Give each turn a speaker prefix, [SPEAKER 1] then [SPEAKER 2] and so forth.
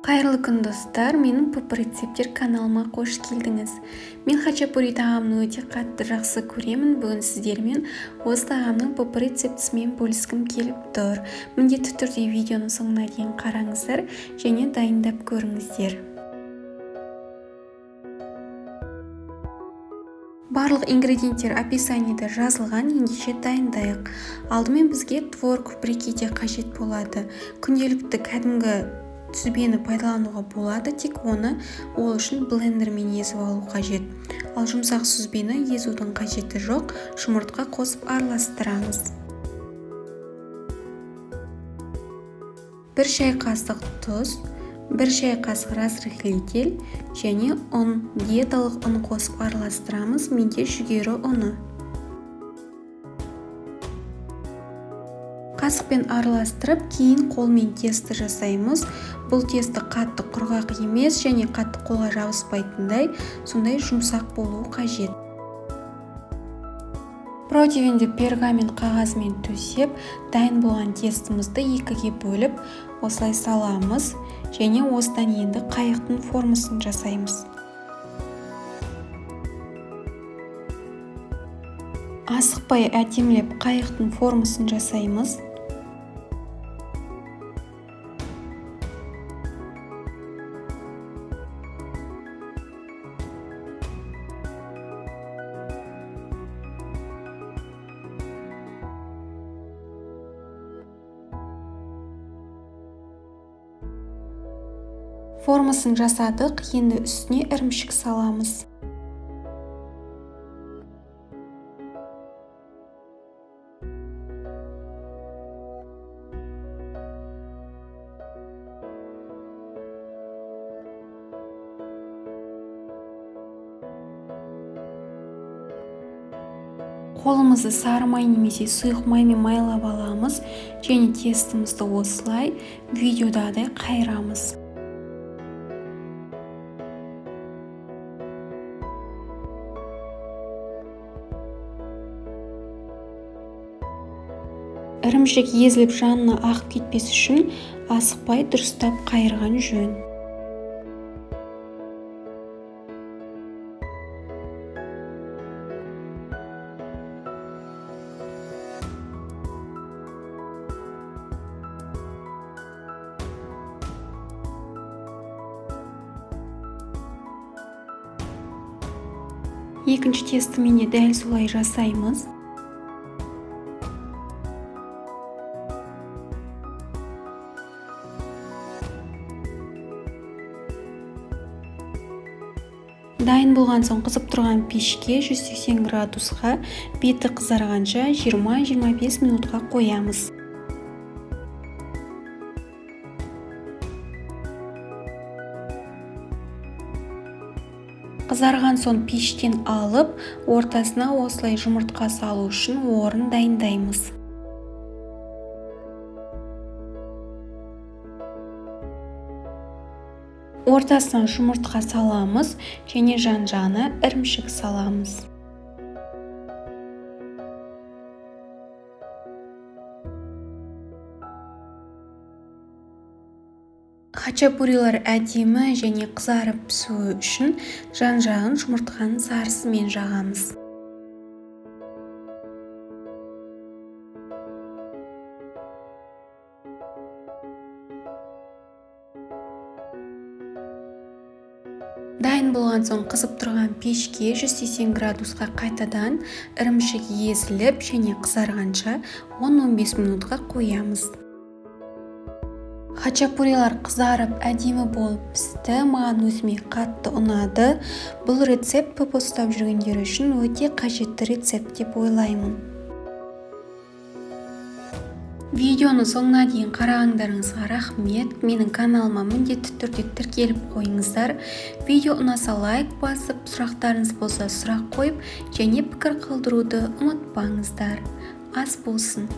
[SPEAKER 1] Қайырлы күн достар, менің Папа рецептер каналыма қош келдіңіз. Мен хачапури тағамын өте қатты жақсы көремін. Бүгін сіздермен осы тағамның Папа рецептісімен бөліскім келіп тұр. Міндетті түрде видеоны соңына дейін қараңыздар және дайындап көріңіздер. Барлық ингредиенттер описаниеда жазылған, ендеше дайындайық. Алдымен бізге творог брикете қажет болады. Күнделікті кәдімгі сүзбені пайдалануға болады, тек оны ол үшін блендермен езіп алу қажет. Ал жұмсақ сүзбені езудің қажеті жоқ, жұмыртқа қосып араластырамыз. 1 шай қасық тұз, 1 шай қасық разрыхлитель және ұн, диеталық ұн қосып араластырамыз. Менде жүгері ұны. Қасықпен араластырып, кейін қолмен тесті жасаймыз. Бұл тесті қатты құрғақ емес және қатты қолға жабыспайтындай, сондай жұмсақ болуы қажет. Противенді пергамент қағазымен төсеп, дайын болған тестімізді екіге бөліп, осылай саламыз және осыдан енді қайықтың формасын жасаймыз. Асықпай әдемілеп қайықтың формасын жасаймыз. Формасын жасадық, енді үстіне ірімшік саламыз. Қолымызды сары май немесе сұйық маймен майлап аламыз және тестімізді осылай видеодадай қайырамыз. Ірімшік езіліп жанына ағып кетпес үшін асықпай дұрыстап қайырған жөн. Екінші тестімен де дәл солай жасаймыз. Дайын болған соң қызып тұрған пешке 180 градусқа беті қызарғанша 20-25 минутқа қоямыз. Қызарған соң пештен алып, ортасына осылай жұмыртқа салу үшін орын дайындаймыз. Ортасына жұмыртқа саламыз және жан-жағына ірімшік саламыз. Хачапурилар әдемі және қызарып пісуі үшін жан-жағын жұмыртқаның сарысымен жағамыз. Дайын болған соң қызып тұрған пешке 180 градусқа қайтадан ірімшік езіліп және қызарғанша 10-15 минутқа қоямыз. Хачапурилар қызарып әдемі болып пісті, маған өзіме қатты ұнады. Бұл рецепт папа ұстап жүргендер үшін өте қажетті рецепт деп ойлаймын. Видеоны соңына дейін қарағандарыңызға рахмет. Менің каналыма міндетті түрде тіркеліп қойыңыздар. Видео ұнаса лайк басып, сұрақтарыңыз болса сұрақ қойып, және пікір қалдыруды ұмытпаңыздар. Ас болсын!